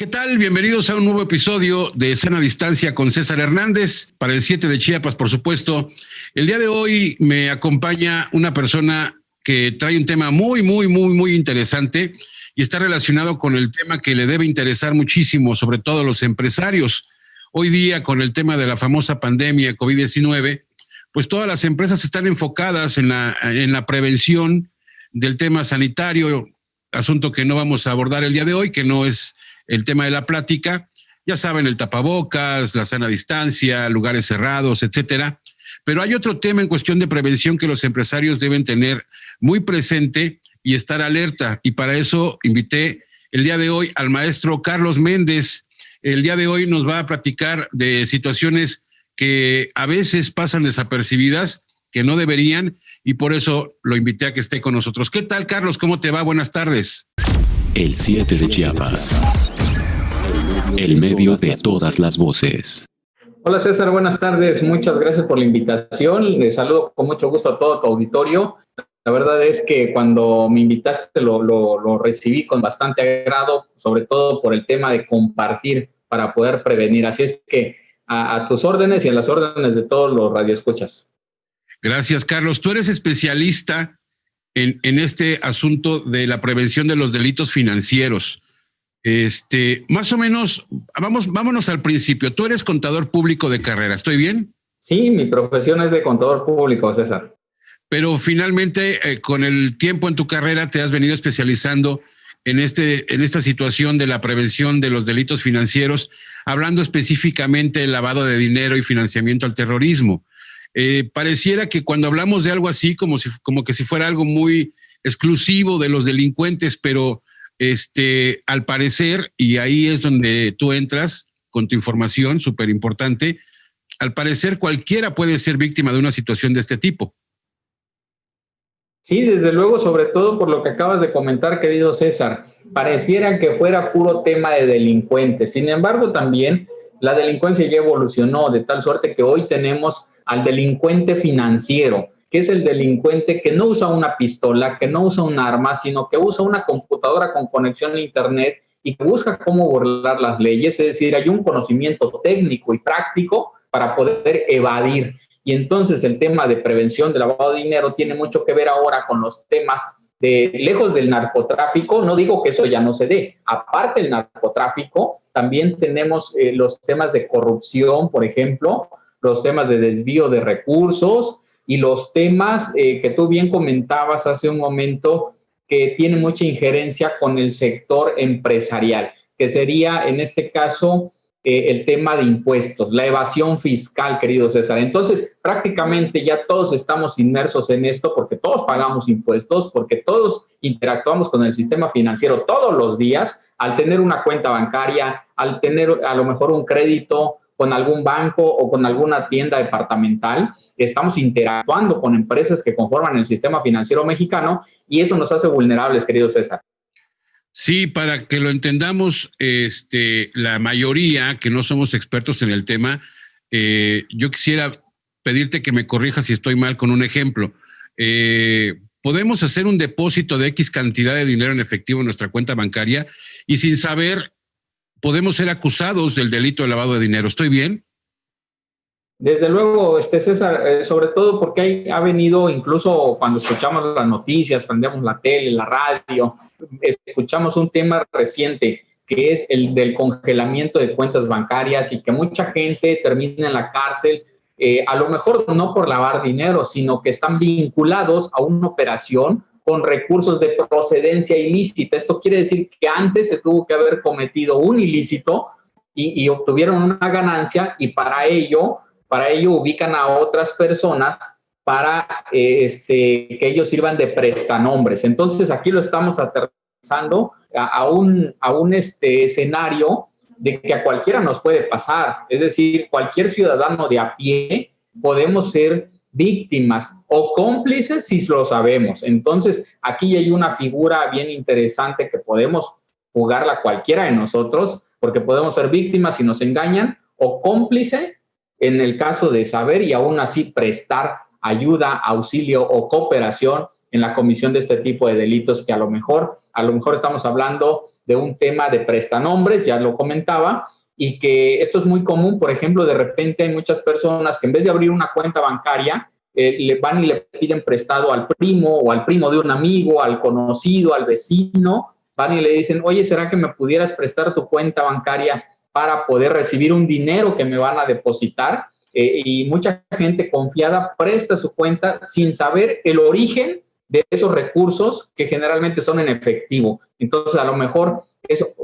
¿Qué tal? Bienvenidos a un nuevo episodio de Sana Distancia con César Hernández, para el 7 de Chiapas, por supuesto. El día de hoy me acompaña una persona que trae un tema muy interesante y está relacionado con el tema que le debe interesar muchísimo, sobre todo a los empresarios. Hoy día, con el tema de la famosa pandemia COVID-19, pues todas las empresas están enfocadas en la prevención del tema sanitario, asunto que no vamos a abordar el día de hoy, que no es el tema de la plática. Ya saben, el tapabocas, la sana distancia, lugares cerrados, etcétera. Pero hay otro tema en cuestión de prevención que los empresarios deben tener muy presente y estar alerta. Y para eso invité el día de hoy al maestro Carlos Méndez. El día de hoy nos va a platicar de situaciones que a veces pasan desapercibidas, que no deberían, y por eso lo invité a que esté con nosotros. ¿Qué tal, Carlos? ¿Cómo te va? Buenas tardes. El 7 de Chiapas. El medio de todas las voces. Hola César, buenas tardes. Muchas gracias por la invitación. Les saludo con mucho gusto a todo tu auditorio. La verdad es que cuando me invitaste lo recibí con bastante agrado, sobre todo por el tema de compartir para poder prevenir. Así es que a tus órdenes y a las órdenes de todos los radioescuchas. Gracias, Carlos. Tú eres especialista en este asunto de la prevención de los delitos financieros. Más o menos, vámonos al principio. Tú eres contador público de carrera, ¿estoy bien? Sí, mi profesión es de contador público, César. Pero finalmente, con el tiempo en tu carrera, te has venido especializando en esta situación de la prevención de los delitos financieros, hablando específicamente del lavado de dinero y financiamiento al terrorismo. Pareciera que cuando hablamos de algo así, como que si fuera algo muy exclusivo de los delincuentes, pero al parecer, y ahí es donde tú entras con tu información súper importante, al parecer cualquiera puede ser víctima de una situación de este tipo. Sí, desde luego, sobre todo por lo que acabas de comentar, querido César, pareciera que fuera puro tema de delincuentes. Sin embargo, también la delincuencia ya evolucionó de tal suerte que hoy tenemos al delincuente financiero, que es el delincuente que no usa una pistola, que no usa un arma, sino que usa una computadora con conexión a internet y que busca cómo burlar las leyes. Es decir, hay un conocimiento técnico y práctico para poder evadir. Y entonces el tema de prevención de lavado de dinero tiene mucho que ver ahora con los temas de, lejos del narcotráfico. No digo que eso ya no se dé. Aparte del narcotráfico, también tenemos los temas de corrupción, por ejemplo, los temas de desvío de recursos y los temas que tú bien comentabas hace un momento, que tienen mucha injerencia con el sector empresarial, que sería en este caso el tema de impuestos, la evasión fiscal, querido César. Entonces, prácticamente ya todos estamos inmersos en esto porque todos pagamos impuestos, porque todos interactuamos con el sistema financiero todos los días, al tener una cuenta bancaria, al tener a lo mejor un crédito con algún banco o con alguna tienda departamental. Estamos interactuando con empresas que conforman el sistema financiero mexicano y eso nos hace vulnerables, querido César. Sí, para que lo entendamos, la mayoría que no somos expertos en el tema, yo quisiera pedirte que me corrijas si estoy mal con un ejemplo. Podemos hacer un depósito de X cantidad de dinero en efectivo en nuestra cuenta bancaria y sin saber podemos ser acusados del delito de lavado de dinero. ¿Estoy bien? Desde luego, César, sobre todo porque ha venido, incluso cuando escuchamos las noticias, prendemos la tele, la radio, escuchamos un tema reciente que es el del congelamiento de cuentas bancarias y que mucha gente termina en la cárcel, a lo mejor no por lavar dinero, sino que están vinculados a una operación con recursos de procedencia ilícita. Esto quiere decir que antes se tuvo que haber cometido un ilícito y obtuvieron una ganancia y para ello ubican a otras personas para que ellos sirvan de prestanombres. Entonces aquí lo estamos aterrizando a un escenario de que a cualquiera nos puede pasar. Es decir, cualquier ciudadano de a pie podemos ser víctimas o cómplices si lo sabemos. Entonces aquí hay una figura bien interesante que podemos jugarla cualquiera de nosotros, porque podemos ser víctimas si nos engañan o cómplice en el caso de saber y aún así prestar ayuda, auxilio o cooperación en la comisión de este tipo de delitos que a lo mejor estamos hablando de un tema de prestanombres, ya lo comentaba, y que esto es muy común. Por ejemplo, de repente hay muchas personas que en vez de abrir una cuenta bancaria, le van y le piden prestado al primo o al primo de un amigo, al conocido, al vecino, van y le dicen, oye, ¿será que me pudieras prestar tu cuenta bancaria para poder recibir un dinero que me van a depositar? Y mucha gente confiada presta su cuenta sin saber el origen de esos recursos que generalmente son en efectivo. Entonces, a lo mejor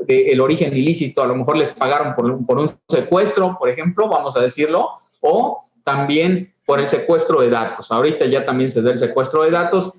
el origen ilícito, a lo mejor les pagaron por un secuestro, por ejemplo, vamos a decirlo, o también por el secuestro de datos. Ahorita ya también se da el secuestro de datos.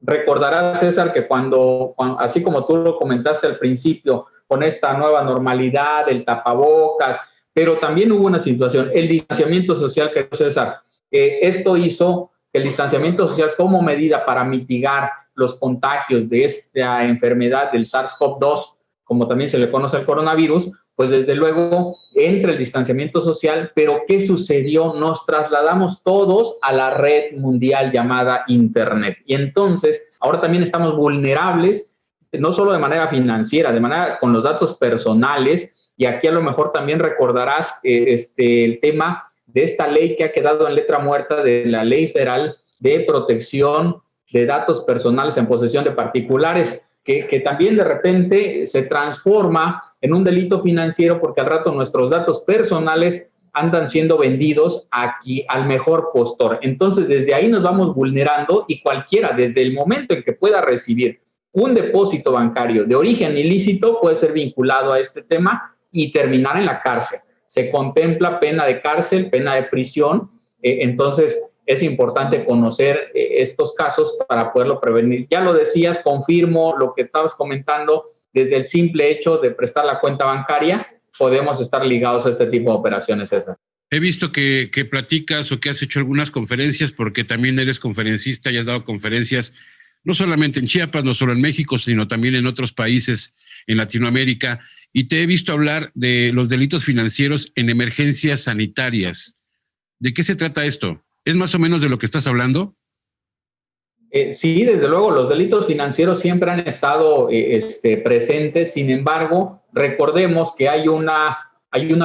Recordarás, César, que cuando, así como tú lo comentaste al principio, con esta nueva normalidad, el tapabocas, pero también hubo una situación, el distanciamiento social, que César, esto hizo que el distanciamiento social como medida para mitigar los contagios de esta enfermedad del SARS-CoV-2, como también se le conoce al coronavirus, pues desde luego entra el distanciamiento social, pero ¿qué sucedió? Nos trasladamos todos a la red mundial llamada Internet. Y entonces, ahora también estamos vulnerables, no solo de manera financiera, de manera con los datos personales, y aquí a lo mejor también recordarás el tema de esta ley que ha quedado en letra muerta de la Ley Federal de Protección de Datos Personales en posesión de particulares, que también de repente se transforma en un delito financiero porque al rato nuestros datos personales andan siendo vendidos aquí al mejor postor. Entonces, desde ahí nos vamos vulnerando y cualquiera, desde el momento en que pueda recibir un depósito bancario de origen ilícito, puede ser vinculado a este tema y terminar en la cárcel. Se contempla pena de cárcel, pena de prisión, entonces es importante conocer estos casos para poderlo prevenir. Ya lo decías, confirmo lo que estabas comentando, desde el simple hecho de prestar la cuenta bancaria, podemos estar ligados a este tipo de operaciones, César. He visto que platicas o que has hecho algunas conferencias, porque también eres conferencista y has dado conferencias, no solamente en Chiapas, no solo en México, sino también en otros países en Latinoamérica, y te he visto hablar de los delitos financieros en emergencias sanitarias. ¿De qué se trata esto? ¿Es más o menos de lo que estás hablando? Sí, desde luego, los delitos financieros siempre han estado presentes. Sin embargo, recordemos que hay una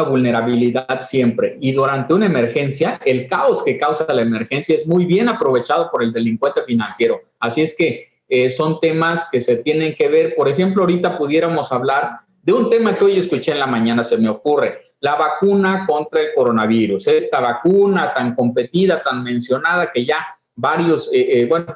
vulnerabilidad siempre. Y durante una emergencia, el caos que causa la emergencia es muy bien aprovechado por el delincuente financiero. Así es que son temas que se tienen que ver. Por ejemplo, ahorita pudiéramos hablar de un tema que hoy escuché en la mañana, se me ocurre. La vacuna contra el coronavirus. Esta vacuna tan competida, tan mencionada, que ya varios,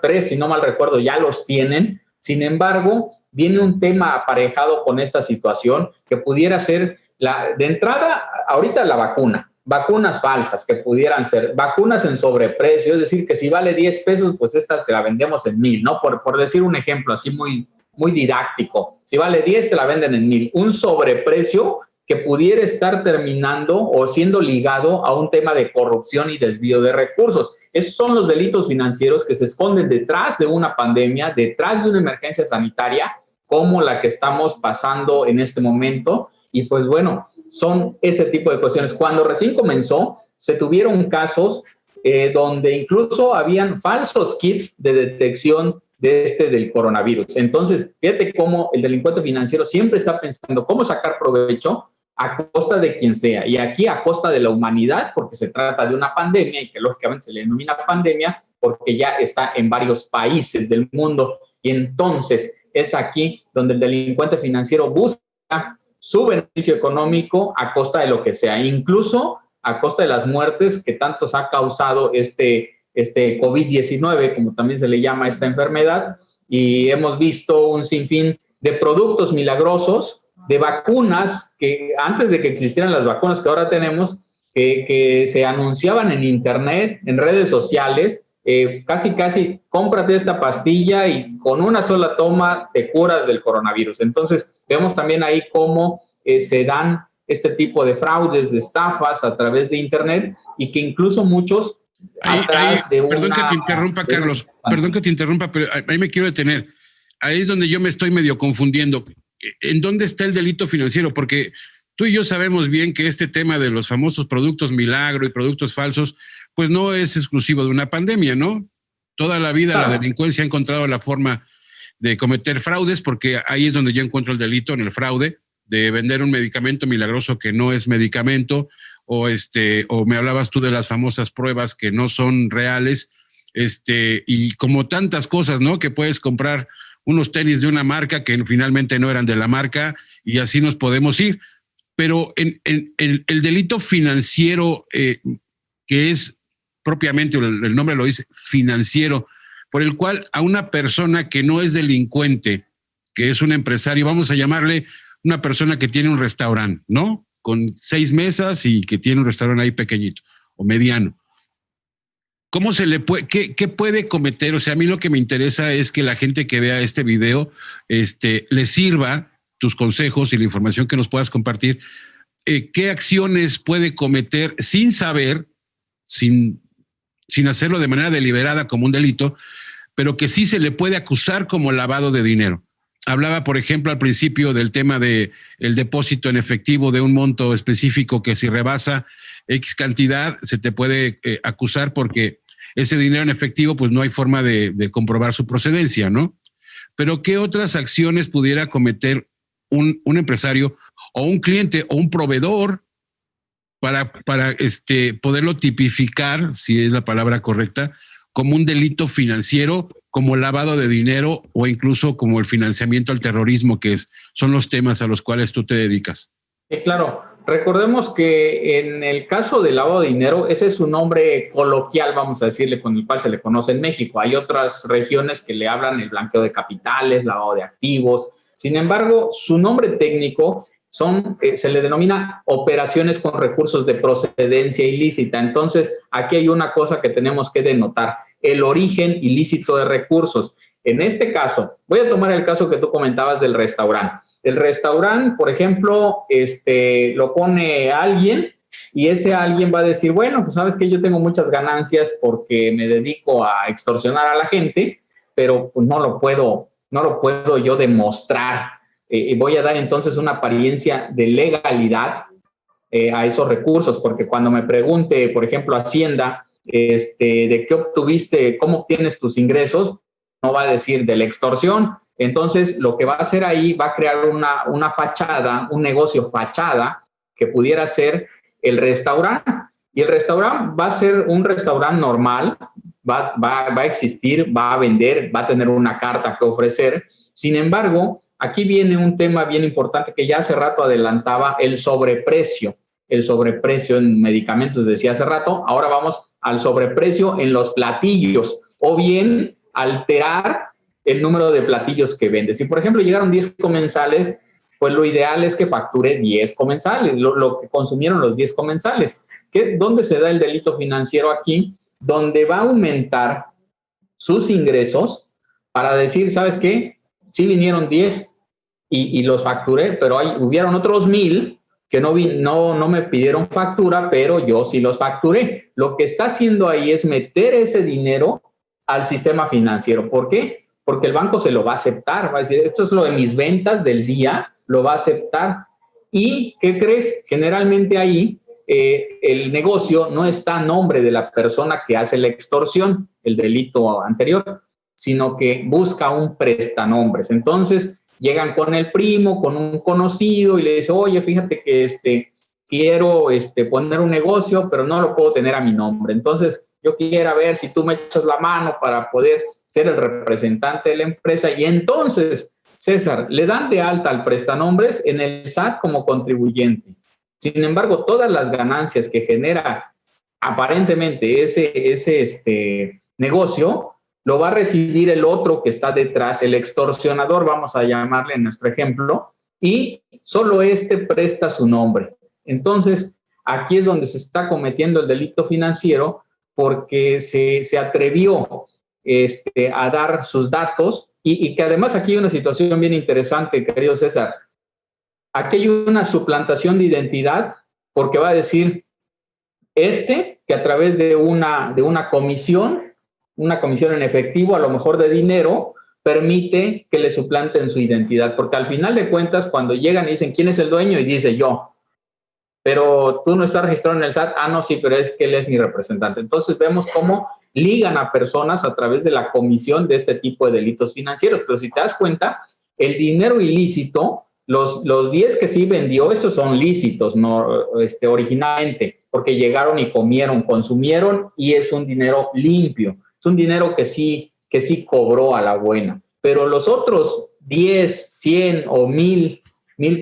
3, si no mal recuerdo, ya los tienen. Sin embargo, viene un tema aparejado con esta situación que pudiera ser, de entrada, ahorita la vacunas falsas que pudieran ser, vacunas en sobreprecio, es decir, que si vale 10 pesos, pues esta te la vendemos en 1,000, ¿no? Por decir un ejemplo así muy, muy didáctico. Si vale 10, te la venden en 1,000. Un sobreprecio que pudiera estar terminando o siendo ligado a un tema de corrupción y desvío de recursos. Esos son los delitos financieros que se esconden detrás de una pandemia, detrás de una emergencia sanitaria como la que estamos pasando en este momento. Y pues bueno, son ese tipo de cuestiones. Cuando recién comenzó, se tuvieron casos donde incluso habían falsos kits de detección del coronavirus. Entonces, fíjate cómo el delincuente financiero siempre está pensando cómo sacar provecho a costa de quien sea, y aquí a costa de la humanidad, porque se trata de una pandemia y que lógicamente se le denomina pandemia porque ya está en varios países del mundo, y entonces es aquí donde el delincuente financiero busca su beneficio económico a costa de lo que sea, incluso a costa de las muertes que tantos ha causado este COVID-19, como también se le llama esta enfermedad, y hemos visto un sinfín de productos milagrosos, de vacunas, que antes de que existieran las vacunas que ahora tenemos, que se anunciaban en internet, en redes sociales, casi, cómprate esta pastilla y con una sola toma te curas del coronavirus. Entonces, vemos también ahí cómo se dan este tipo de fraudes, de estafas a través de internet, y que incluso muchos Perdón que te interrumpa, Carlos, perdón que te interrumpa, pero ahí me quiero detener. Ahí es donde yo me estoy medio confundiendo. ¿En dónde está el delito financiero? Porque tú y yo sabemos bien que este tema de los famosos productos milagro y productos falsos, pues no es exclusivo de una pandemia, ¿no? Toda la vida la delincuencia ha encontrado la forma de cometer fraudes, porque ahí es donde yo encuentro el delito, en el fraude, de vender un medicamento milagroso que no es medicamento, o me hablabas tú de las famosas pruebas que no son reales, y como tantas cosas, ¿no? Que puedes comprar unos tenis de una marca que finalmente no eran de la marca, y así nos podemos ir. Pero el delito financiero, que es propiamente, el nombre lo dice, financiero, por el cual a una persona que no es delincuente, que es un empresario, vamos a llamarle una persona que tiene un restaurante, ¿no? Con 6 mesas y que tiene un restaurante ahí pequeñito o mediano. ¿Cómo se le puede, qué puede cometer? O sea, a mí lo que me interesa es que la gente que vea este video le sirva tus consejos y la información que nos puedas compartir. ¿Qué acciones puede cometer sin saber, sin hacerlo de manera deliberada como un delito, pero que sí se le puede acusar como lavado de dinero? Hablaba, por ejemplo, al principio del tema de el depósito en efectivo de un monto específico que si rebasa X cantidad se te puede acusar, porque ese dinero en efectivo pues no hay forma de comprobar su procedencia, ¿no? Pero ¿qué otras acciones pudiera cometer un empresario o un cliente o un proveedor para poderlo tipificar, si es la palabra correcta, como un delito financiero, como lavado de dinero o incluso como el financiamiento al terrorismo, que son los temas a los cuales tú te dedicas? Claro, recordemos que en el caso del lavado de dinero, ese es un nombre coloquial, vamos a decirle, con el cual se le conoce en México. Hay otras regiones que le hablan el blanqueo de capitales, lavado de activos. Sin embargo, su nombre técnico se le denomina operaciones con recursos de procedencia ilícita. Entonces, aquí hay una cosa que tenemos que denotar: el origen ilícito de recursos. En este caso, voy a tomar el caso que tú comentabas del restaurante. El restaurante, por ejemplo, lo pone alguien y ese alguien va a decir, bueno, pues sabes que yo tengo muchas ganancias porque me dedico a extorsionar a la gente, pero pues no lo puedo yo demostrar. Voy a dar entonces una apariencia de legalidad a esos recursos, porque cuando me pregunte, por ejemplo, Hacienda, de qué obtuviste, cómo obtienes tus ingresos, no va a decir de la extorsión. Entonces, lo que va a hacer ahí, va a crear una fachada, un negocio fachada, que pudiera ser el restaurante. Y el restaurante va a ser un restaurante normal, va a existir, va a vender, va a tener una carta que ofrecer. Sin embargo, aquí viene un tema bien importante que ya hace rato adelantaba: el sobreprecio. El sobreprecio en medicamentos, decía hace rato. Ahora vamos al sobreprecio en los platillos, o bien alterar el número de platillos que vende. Si, por ejemplo, llegaron 10 comensales, pues lo ideal es que facture 10 comensales, lo que consumieron los 10 comensales. ¿Dónde se da el delito financiero aquí? Donde va a aumentar sus ingresos para decir, ¿sabes qué? Sí vinieron 10 y los facturé, pero hubieron otros 1,000 que no me pidieron factura, pero yo sí los facturé. Lo que está haciendo ahí es meter ese dinero al sistema financiero. ¿Por qué? Porque el banco se lo va a aceptar, va a decir, esto es lo de mis ventas del día, lo va a aceptar. ¿Y qué crees? Generalmente ahí el negocio no está a nombre de la persona que hace la extorsión, el delito anterior, sino que busca un prestanombres. Entonces llegan con el primo, con un conocido, y le dice, oye, fíjate que quiero poner un negocio, pero no lo puedo tener a mi nombre. Entonces yo quiero ver si tú me echas la mano para poder ser el representante de la empresa. Y entonces, César, le dan de alta al prestanombres en el SAT como contribuyente. Sin embargo, todas las ganancias que genera aparentemente ese negocio, lo va a recibir el otro que está detrás, el extorsionador, vamos a llamarle en nuestro ejemplo, y solo presta su nombre. Entonces, aquí es donde se está cometiendo el delito financiero, porque se atrevió a dar sus datos, y que además aquí hay una situación bien interesante, querido César. Aquí hay una suplantación de identidad, porque va a decir que a través de una comisión en efectivo, a lo mejor de dinero, permite que le suplanten su identidad, porque al final de cuentas, cuando llegan y dicen, ¿quién es el dueño? Y dice, yo. Pero tú no estás registrado en el SAT. Ah, no, sí, pero es que él es mi representante. Entonces vemos cómo ligan a personas a través de la comisión de este tipo de delitos financieros. Pero si te das cuenta, el dinero ilícito, los 10 que sí vendió, esos son lícitos, no originalmente, porque llegaron y comieron, consumieron, y es un dinero limpio, es un dinero que sí cobró a la buena. Pero los otros 10, 100 o 1000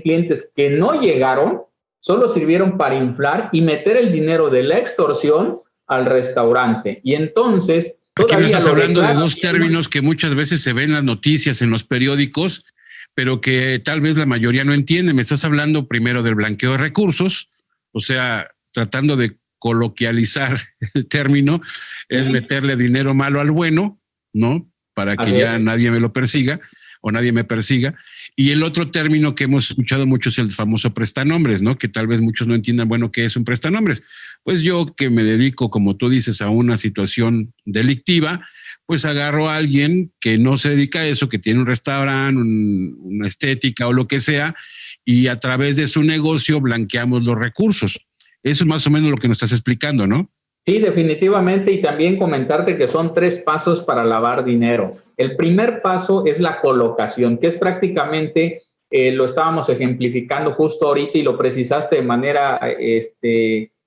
clientes que no llegaron, solo sirvieron para inflar y meter el dinero de la extorsión al restaurante. Y entonces, aquí me estás hablando de dos términos que muchas veces se ven en las noticias, en los periódicos, pero que tal vez la mayoría no entiende. Me estás hablando primero del blanqueo de recursos, o sea, tratando de coloquializar el término, es meterle dinero malo al bueno, ¿no? Para que ya nadie me lo persiga o nadie me persiga. Y el otro término que hemos escuchado mucho es el famoso prestanombres, ¿no? Que tal vez muchos no entiendan, bueno, ¿qué es un prestanombres? Pues yo, que me dedico, como tú dices, a una situación delictiva, pues agarro a alguien que no se dedica a eso, que tiene un restaurante, una estética o lo que sea, y a través de su negocio blanqueamos los recursos. Eso es más o menos lo que nos estás explicando, ¿no? Sí, definitivamente, y también comentarte que son 3 pasos para lavar dinero. El primer paso es la colocación, que es prácticamente, lo estábamos ejemplificando justo ahorita y lo precisaste de manera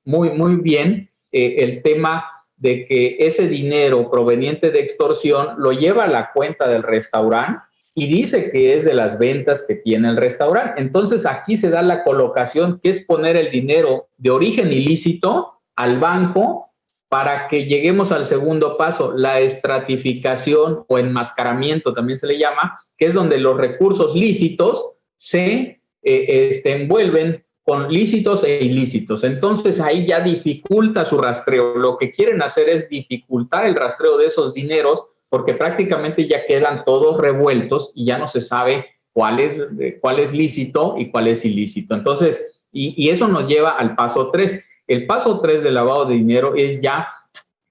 muy bien, el tema de que ese dinero proveniente de extorsión lo lleva a la cuenta del restaurante y dice que es de las ventas que tiene el restaurante. Entonces aquí se da la colocación, que es poner el dinero de origen ilícito al banco para que lleguemos al segundo paso, la estratificación o enmascaramiento también se le llama, que es donde los recursos lícitos se envuelven con lícitos e ilícitos. Entonces ahí ya dificulta su rastreo. Lo que quieren hacer es dificultar el rastreo de esos dineros porque prácticamente ya quedan todos revueltos y ya no se sabe cuál es lícito y cuál es ilícito. Entonces, y eso nos lleva al paso 3. El paso 3 del lavado de dinero es ya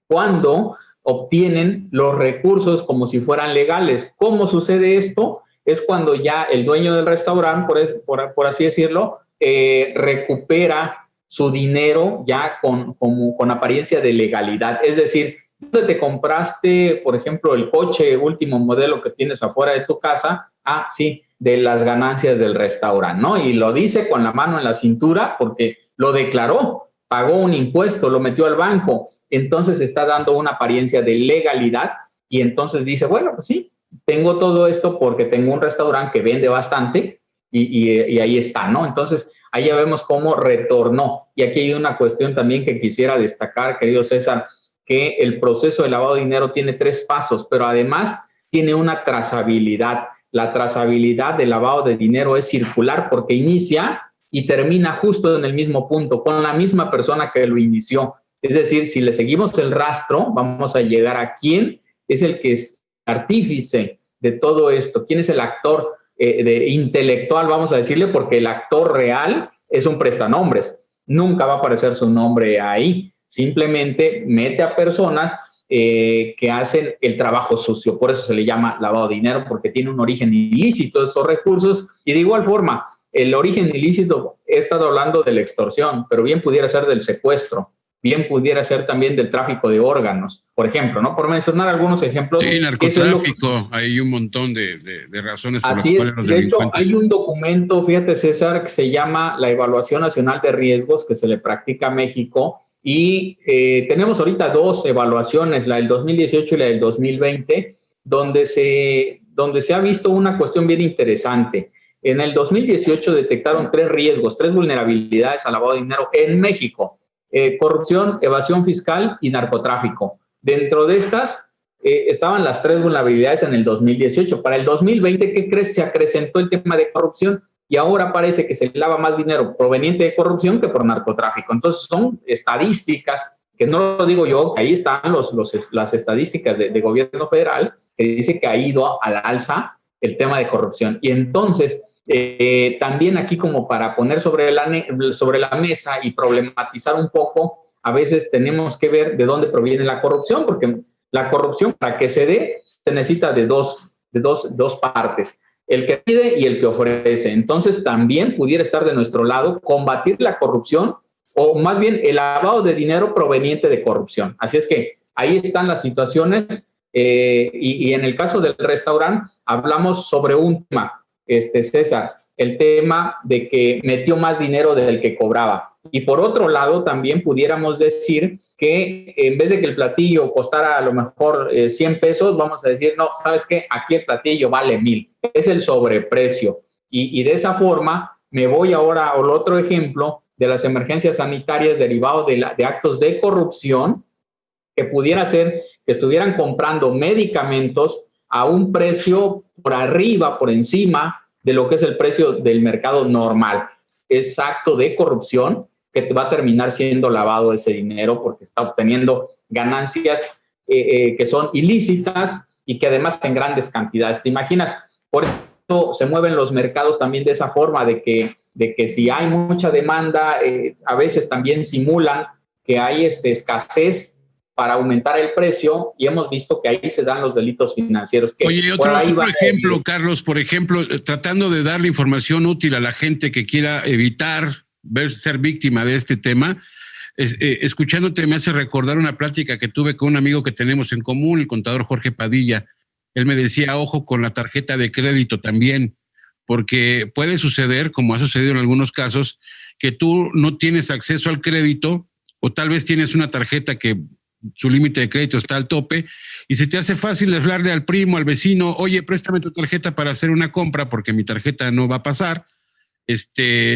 cuando obtienen los recursos como si fueran legales. ¿Cómo sucede esto? Es cuando ya el dueño del restaurante, por así decirlo, recupera su dinero ya con apariencia de legalidad. Es decir, ¿dónde te compraste, por ejemplo, el coche último modelo que tienes afuera de tu casa? Ah, sí, de las ganancias del restaurante, ¿no? Y lo dice con la mano en la cintura porque lo declaró, pagó un impuesto, lo metió al banco. Entonces está dando una apariencia de legalidad y entonces dice, bueno, pues sí, tengo todo esto porque tengo un restaurante que vende bastante y ahí está, ¿no? Entonces, ahí ya vemos cómo retornó. Y aquí hay una cuestión también que quisiera destacar, querido César, que el proceso de lavado de dinero tiene 3 pasos, pero además tiene una trazabilidad. La trazabilidad del lavado de dinero es circular porque inicia y termina justo en el mismo punto, con la misma persona que lo inició. Es decir, si le seguimos el rastro, vamos a llegar a quién es el que es artífice de todo esto, quién es el actor intelectual, vamos a decirle, porque el actor real es un prestanombres. Nunca va a aparecer su nombre ahí. Simplemente mete a personas que hacen el trabajo sucio. Por eso se le llama lavado de dinero, porque tiene un origen ilícito de esos recursos. Y de igual forma, el origen ilícito, he estado hablando de la extorsión, pero bien pudiera ser del secuestro, bien pudiera ser también del tráfico de órganos, por ejemplo, ¿no? Por mencionar algunos ejemplos. Sí, narcotráfico, hay un montón de razones por las cuales los delincuentes... De hecho, hay un documento, fíjate, César, que se llama la Evaluación Nacional de Riesgos, que se le practica a México, y tenemos ahorita 2 evaluaciones, la del 2018 y la del 2020, donde se ha visto una cuestión bien interesante. En el 2018 detectaron 3 riesgos, 3 vulnerabilidades al lavado de dinero en México. Corrupción, evasión fiscal y narcotráfico. Dentro de estas estaban las 3 vulnerabilidades en el 2018. Para el 2020, ¿qué crees? Se acrecentó el tema de corrupción y ahora parece que se lava más dinero proveniente de corrupción que por narcotráfico. Entonces son estadísticas, que no lo digo yo, que ahí están las estadísticas de gobierno federal, que dice que ha ido a la alza el tema de corrupción. Y entonces... también aquí como para poner sobre la mesa y problematizar un poco, a veces tenemos que ver de dónde proviene la corrupción, porque la corrupción para que se dé se necesita de dos partes, el que pide y el que ofrece. Entonces también pudiera estar de nuestro lado combatir la corrupción o más bien el lavado de dinero proveniente de corrupción. Así es que ahí están las situaciones. Y en el caso del restaurante, hablamos sobre un tema, César, el tema de que metió más dinero del que cobraba. Y por otro lado, también pudiéramos decir que en vez de que el platillo costara a lo mejor 100 pesos, vamos a decir, no, ¿sabes qué? Aquí el platillo vale 1,000. Es el sobreprecio. Y de esa forma me voy ahora al otro ejemplo de las emergencias sanitarias derivados de actos de corrupción, que pudiera ser que estuvieran comprando medicamentos a un precio por arriba, por encima de lo que es el precio del mercado normal. Es acto de corrupción que va a terminar siendo lavado ese dinero porque está obteniendo ganancias que son ilícitas y que además en grandes cantidades. ¿Te imaginas? Por eso se mueven los mercados también de esa forma, de que si hay mucha demanda, a veces también simulan que hay escasez para aumentar el precio, y hemos visto que ahí se dan los delitos financieros. Oye, otro ejemplo, Carlos, por ejemplo, tratando de darle información útil a la gente que quiera evitar ser víctima de este tema, escuchándote me hace recordar una plática que tuve con un amigo que tenemos en común, el contador Jorge Padilla. Él me decía, ojo con la tarjeta de crédito también, porque puede suceder, como ha sucedido en algunos casos, que tú no tienes acceso al crédito, o tal vez tienes una tarjeta que su límite de crédito está al tope, y se te hace fácil hablarle al primo, al vecino, oye, préstame tu tarjeta para hacer una compra porque mi tarjeta no va a pasar,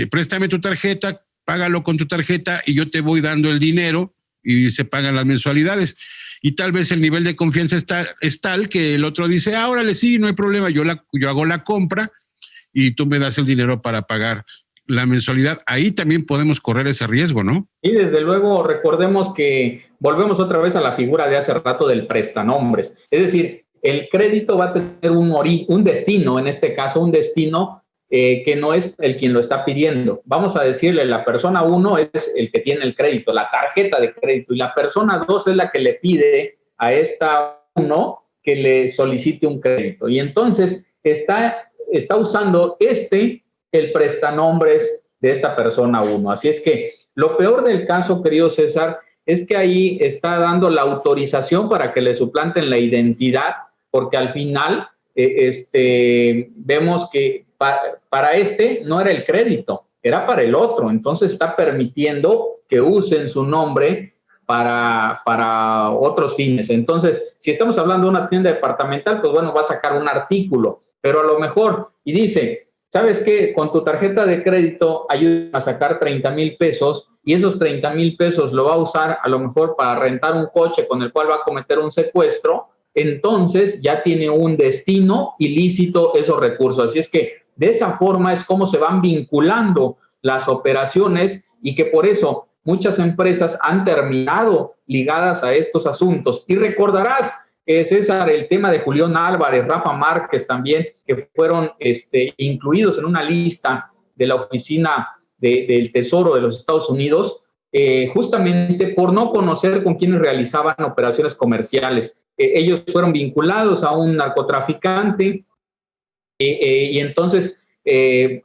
préstame tu tarjeta, págalo con tu tarjeta y yo te voy dando el dinero y se pagan las mensualidades. Y tal vez el nivel de confianza es tal que el otro dice, órale, sí, no hay problema, yo hago la compra y tú me das el dinero para pagar la mensualidad. Ahí también podemos correr ese riesgo, ¿no? Y desde luego recordemos que volvemos otra vez a la figura de hace rato del prestanombres. Es decir, el crédito va a tener un destino, en este caso un destino que no es el quien lo está pidiendo. Vamos a decirle, la persona 1 es el que tiene el crédito, la tarjeta de crédito, y la persona 2 es la que le pide a esta 1 que le solicite un crédito. Y entonces está usando el prestanombres de esta persona 1. Así es que lo peor del caso, querido César, es que ahí está dando la autorización para que le suplanten la identidad, porque al final vemos que para no era el crédito, era para el otro. Entonces está permitiendo que usen su nombre para otros fines. Entonces, si estamos hablando de una tienda departamental, pues bueno, va a sacar un artículo, pero a lo mejor, y dice, ¿sabes qué? Con tu tarjeta de crédito ayuda a sacar 30,000 pesos y esos 30,000 pesos lo va a usar a lo mejor para rentar un coche con el cual va a cometer un secuestro. Entonces ya tiene un destino ilícito esos recursos. Así es que de esa forma es como se van vinculando las operaciones, y que por eso muchas empresas han terminado ligadas a estos asuntos. Y recordarás, César, el tema de Julián Álvarez, Rafa Márquez también, que fueron incluidos en una lista de la Oficina del Tesoro de los Estados Unidos, justamente por no conocer con quienes realizaban operaciones comerciales. Ellos fueron vinculados a un narcotraficante, y entonces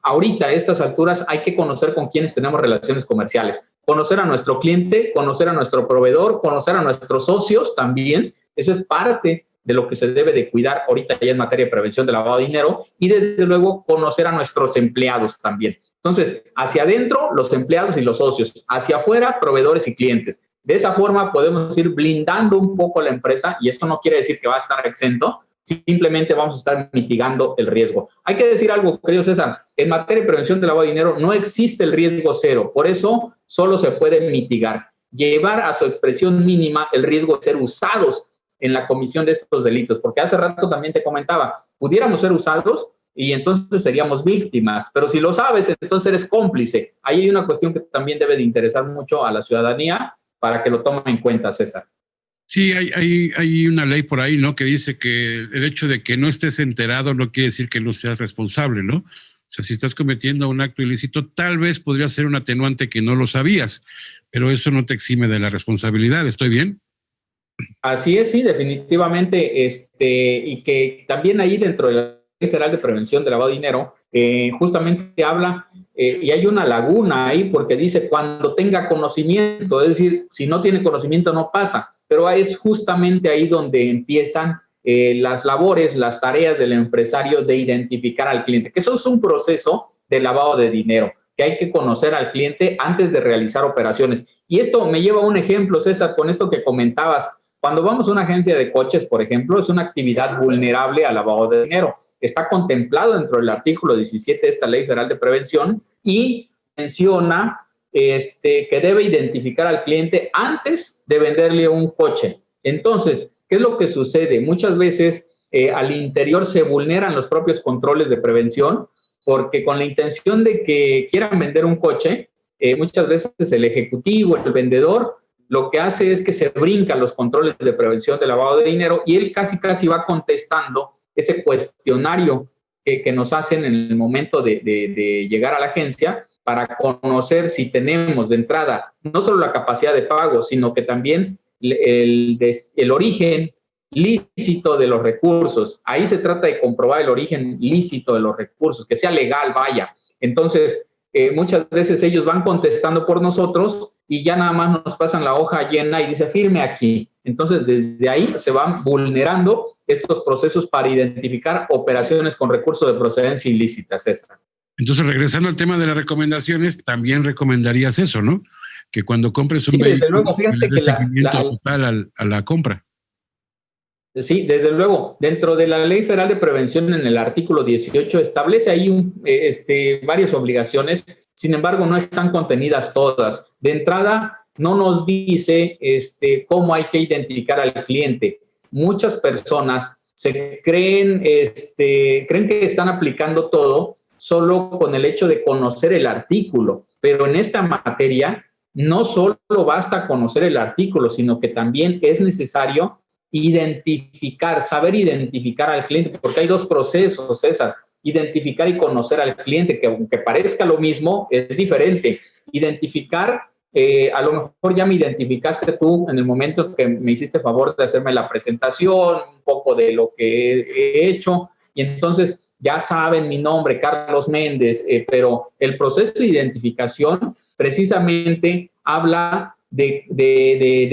ahorita a estas alturas hay que conocer con quienes tenemos relaciones comerciales, conocer a nuestro cliente, conocer a nuestro proveedor, conocer a nuestros socios también. Eso es parte de lo que se debe de cuidar ahorita ya en materia de prevención de lavado de dinero, y desde luego conocer a nuestros empleados también. Entonces, hacia adentro, los empleados y los socios, hacia afuera, proveedores y clientes. De esa forma podemos ir blindando un poco la empresa, y esto no quiere decir que va a estar exento, simplemente vamos a estar mitigando el riesgo. Hay que decir algo, querido César, en materia de prevención de lavado de dinero no existe el riesgo cero, por eso solo se puede mitigar, llevar a su expresión mínima el riesgo de ser usados en la comisión de estos delitos, porque hace rato también te comentaba, pudiéramos ser usados y entonces seríamos víctimas, pero si lo sabes, entonces eres cómplice. Ahí hay una cuestión que también debe de interesar mucho a la ciudadanía para que lo tomen en cuenta, César. Sí, hay una ley por ahí, ¿no?, que dice que el hecho de que no estés enterado no quiere decir que no seas responsable, ¿no? O sea, si estás cometiendo un acto ilícito, tal vez podría ser un atenuante que no lo sabías, pero eso no te exime de la responsabilidad. ¿Estoy bien? Así es, sí, definitivamente, y que también ahí dentro de la Ley Federal de Prevención de Lavado de Dinero, justamente habla, y hay una laguna ahí porque dice cuando tenga conocimiento, es decir, si no tiene conocimiento no pasa, pero es justamente ahí donde empiezan las labores, las tareas del empresario de identificar al cliente, que eso es un proceso de lavado de dinero, que hay que conocer al cliente antes de realizar operaciones. Y esto me lleva a un ejemplo, César, con esto que comentabas. Cuando vamos a una agencia de coches, por ejemplo, es una actividad vulnerable al lavado de dinero. Está contemplado dentro del artículo 17 de esta Ley Federal de Prevención y menciona que debe identificar al cliente antes de venderle un coche. Entonces, ¿qué es lo que sucede? Muchas veces al interior se vulneran los propios controles de prevención porque con la intención de que quieran vender un coche, muchas veces el ejecutivo, el vendedor, lo que hace es que se brinca los controles de prevención de lavado de dinero y él casi va contestando ese cuestionario que nos hacen en el momento de llegar a la agencia para conocer si tenemos de entrada no solo la capacidad de pago, sino que también el origen lícito de los recursos. Ahí se trata de comprobar el origen lícito de los recursos, que sea legal, vaya. Entonces, muchas veces ellos van contestando por nosotros y ya nada más nos pasan la hoja llena y dice firme aquí. Entonces, desde ahí se van vulnerando estos procesos para identificar operaciones con recursos de procedencia ilícita, César. Entonces, regresando al tema de las recomendaciones, también recomendarías eso, ¿no? Que cuando compres un vehículo, desde luego, fíjate que seguimiento total a la compra. Sí, desde luego. Dentro de la Ley Federal de Prevención, en el artículo 18, establece ahí varias obligaciones, sin embargo, no están contenidas todas. De entrada, no nos dice cómo hay que identificar al cliente. Muchas personas creen que están aplicando todo solo con el hecho de conocer el artículo, pero en esta materia no solo basta conocer el artículo, sino que también es necesario saber identificar al cliente, porque hay dos procesos, César: identificar y conocer al cliente, que aunque parezca lo mismo, es diferente. Identificar, a lo mejor ya me identificaste tú en el momento que me hiciste favor de hacerme la presentación, un poco de lo que he hecho, y entonces ya saben mi nombre, Carlos Méndez, pero el proceso de identificación precisamente habla de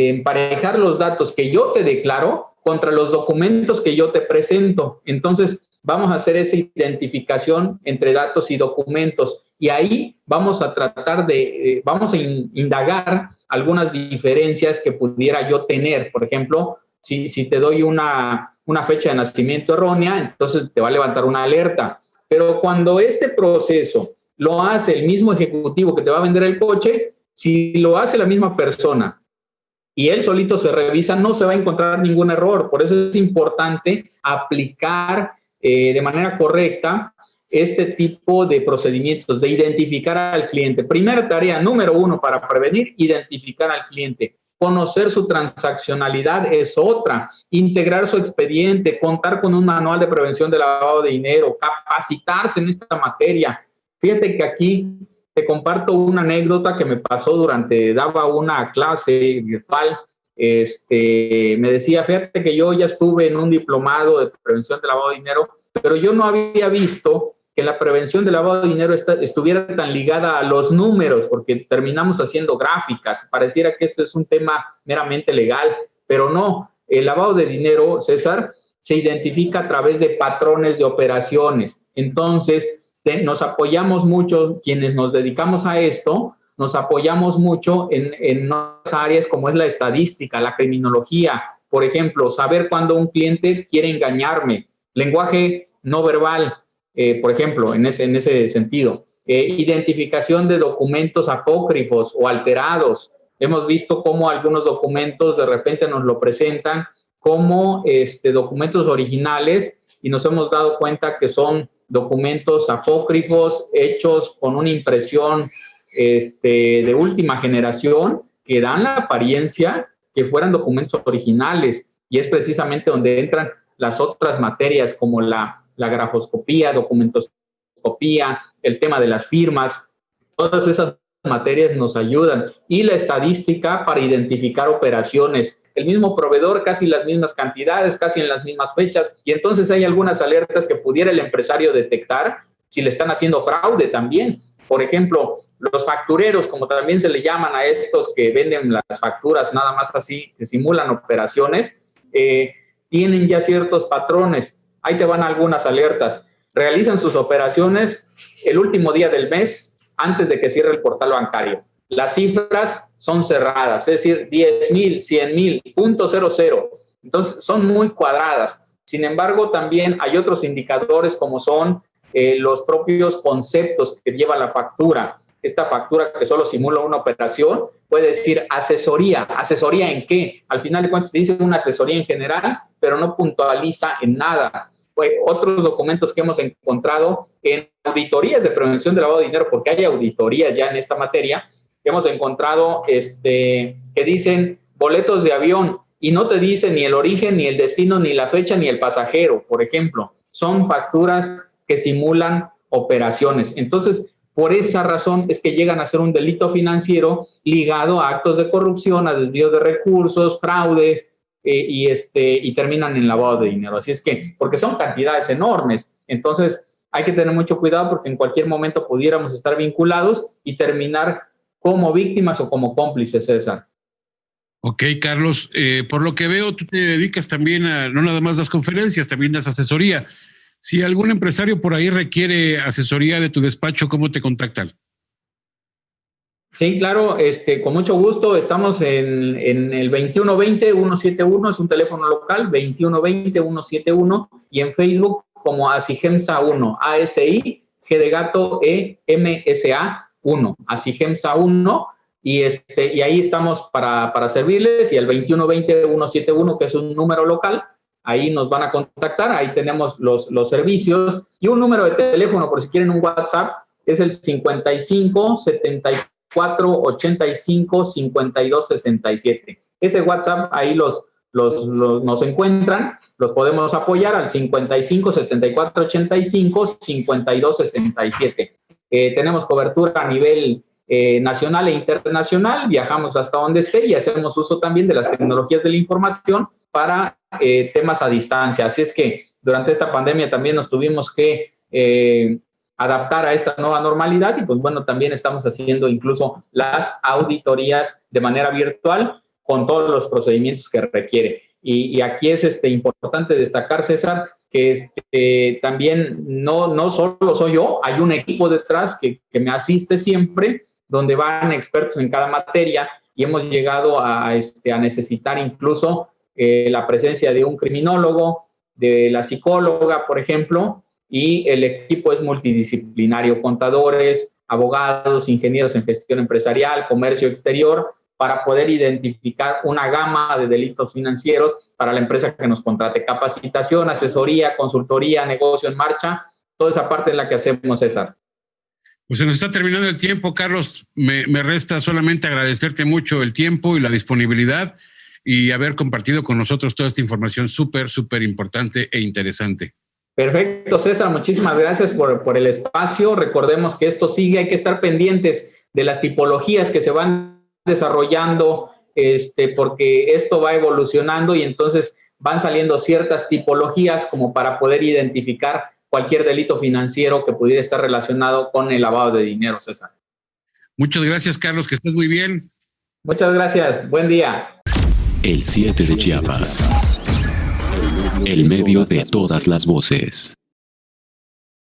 emparejar los datos que yo te declaro contra los documentos que yo te presento. Entonces, vamos a hacer esa identificación entre datos y documentos y ahí vamos a tratar vamos a indagar algunas diferencias que pudiera yo tener. Por ejemplo, si te doy una fecha de nacimiento errónea, entonces te va a levantar una alerta. Pero cuando este proceso lo hace el mismo ejecutivo que te va a vender el coche, si lo hace la misma persona y él solito se revisa, no se va a encontrar ningún error. Por eso es importante aplicar de manera correcta este tipo de procedimientos, de identificar al cliente. Primera tarea, número 1, para prevenir: identificar al cliente. Conocer su transaccionalidad es otra. Integrar su expediente, contar con un manual de prevención de lavado de dinero, capacitarse en esta materia. Fíjate que aquí te comparto una anécdota que me pasó daba una clase virtual. Me decía, fíjate que yo ya estuve en un diplomado de prevención de lavado de dinero, pero yo no había visto que la prevención de lavado de dinero estuviera tan ligada a los números, porque terminamos haciendo gráficas. Pareciera que esto es un tema meramente legal, pero no. El lavado de dinero, César, se identifica a través de patrones de operaciones. Entonces, nos apoyamos mucho, quienes nos dedicamos a esto, nos apoyamos mucho en otras áreas como es la estadística, la criminología. Por ejemplo, saber cuándo un cliente quiere engañarme. Lenguaje no verbal, por ejemplo, en ese sentido. Identificación de documentos apócrifos o alterados. Hemos visto cómo algunos documentos de repente nos lo presentan como documentos originales y nos hemos dado cuenta que son documentos apócrifos hechos con una impresión de última generación que dan la apariencia que fueran documentos originales, y es precisamente donde entran las otras materias como la grafoscopía, documentoscopía, el tema de las firmas. Todas esas materias nos ayudan, y la estadística para identificar operaciones. El mismo proveedor, casi las mismas cantidades, casi en las mismas fechas, y entonces hay algunas alertas que pudiera el empresario detectar si le están haciendo fraude también. Por ejemplo, Los factureros, como también se le llaman a estos que venden las facturas nada más así, que simulan operaciones, tienen ya ciertos patrones. Ahí te van algunas alertas. Realizan sus operaciones el último día del mes antes de que cierre el portal bancario. Las cifras son cerradas, es decir, 10,000, 100,000, .00. Entonces, son muy cuadradas. Sin embargo, también hay otros indicadores como son los propios conceptos que lleva la factura. Esta factura que solo simula una operación puede decir asesoría. ¿Asesoría en qué? Al final de cuentas te dice una asesoría en general, pero no puntualiza en nada. Otros documentos que hemos encontrado en auditorías de prevención de lavado de dinero, porque hay auditorías ya en esta materia, que hemos encontrado que dicen boletos de avión y no te dice ni el origen, ni el destino, ni la fecha, ni el pasajero, por ejemplo. Son facturas que simulan operaciones. Entonces, por esa razón es que llegan a ser un delito financiero ligado a actos de corrupción, a desvío de recursos, fraudes, y terminan en lavado de dinero. Así es que, porque son cantidades enormes, entonces hay que tener mucho cuidado porque en cualquier momento pudiéramos estar vinculados y terminar como víctimas o como cómplices, César. Ok, Carlos, por lo que veo, tú te dedicas también a, no nada más das conferencias, también das asesoría. Si algún empresario por ahí requiere asesoría de tu despacho, ¿cómo te contactan? Sí, claro, con mucho gusto. Estamos en el 2120-171, es un teléfono local, 2120-171, y en Facebook como Asigemsa 1, ASI, G de gato, EMSA 1, Asigemsa 1, y ahí estamos para servirles, y el 2120-171, que es un número local, ahí nos van a contactar, ahí tenemos los servicios, y un número de teléfono, por si quieren un WhatsApp, es el 55-74-85-52-67. Ese WhatsApp, ahí nos encuentran, los podemos apoyar al 55-74-85-52-67. Tenemos cobertura a nivel nacional e internacional, viajamos hasta donde esté y hacemos uso también de las tecnologías de la información para temas a distancia. Así es que durante esta pandemia también nos tuvimos que adaptar a esta nueva normalidad y pues bueno, también estamos haciendo incluso las auditorías de manera virtual con todos los procedimientos que requiere. Y aquí es importante destacar, César, que también no solo soy yo, hay un equipo detrás que me asiste siempre, donde van expertos en cada materia y hemos llegado a necesitar incluso la presencia de un criminólogo, de la psicóloga, por ejemplo, y el equipo es multidisciplinario, contadores, abogados, ingenieros en gestión empresarial, comercio exterior, para poder identificar una gama de delitos financieros para la empresa que nos contrate. Capacitación, asesoría, consultoría, negocio en marcha, toda esa parte es la que hacemos, César. Pues se nos está terminando el tiempo, Carlos. Me resta solamente agradecerte mucho el tiempo y la disponibilidad y haber compartido con nosotros toda esta información súper importante e interesante. Perfecto, César, muchísimas gracias por el espacio. Recordemos que esto sigue, hay que estar pendientes de las tipologías que se van desarrollando, porque esto va evolucionando y entonces van saliendo ciertas tipologías como para poder identificar cualquier delito financiero que pudiera estar relacionado con el lavado de dinero, César. Muchas gracias, Carlos, que estés muy bien. Muchas gracias, buen día. El 7 de Chiapas. El medio de todas las voces.